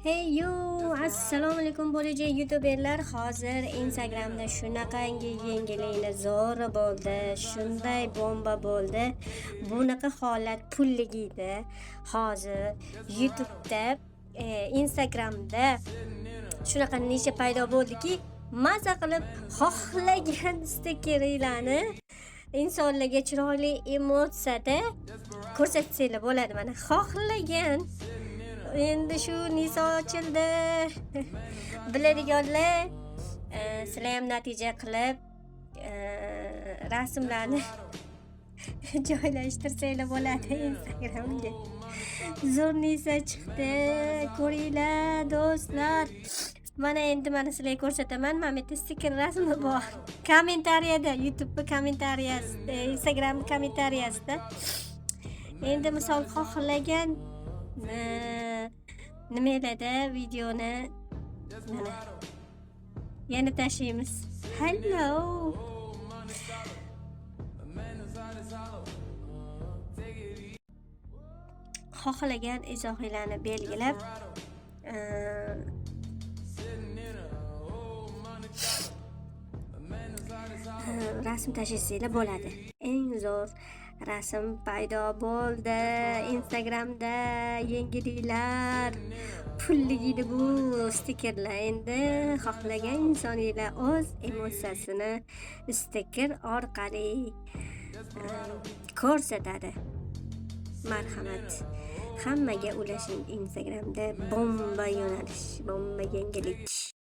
Hey yo, assalomu alaykum bo'lajak youtuberlar. Hozir Instagramda shunaqangi yangiliklar zo'ri bo'ldi. Shunday bomba bo'ldi. Bunaqa holat pulligida. Hozir YouTube'da, Instagramda shunaqa nisha paydo bo'ldiki, maza qilib xohlagan stikerlarni insonlarga chiroyli emotsiyada ko'rsatsanglar bo'ladi. Mana xohlagan. Endi shu niso ochildi. Biladiganlar, sizlar ham natija qilib rasmlarni joylashtirsanglar bo'ladi Instagramga. Zo'r nisa chiqdi. Ko'ringlar do'stlar. Mana endi sizlarga ko'rsataman. Mana bu yerda stiker rasmi bor. Kommentariyada, YouTube kommentariyasida, Instagram kommentariyasida. Endi misol xohlagan nimalarda videoni mana yana tashlaymiz. Hello. Xohlagan izohlarni belgilab rasm tashlasanglar bo'ladi. Eng zo'r rasm paydo bo'ldi Instagramda. Yangiliklar pulligida bu stikerlar. Endi xohlagan insoninglar o'z emotsiyasini stiker orqali ko'rsatadi. Marhamat, hammaga ulashing. Instagramda bomba yo'nalish, bomba yangilik.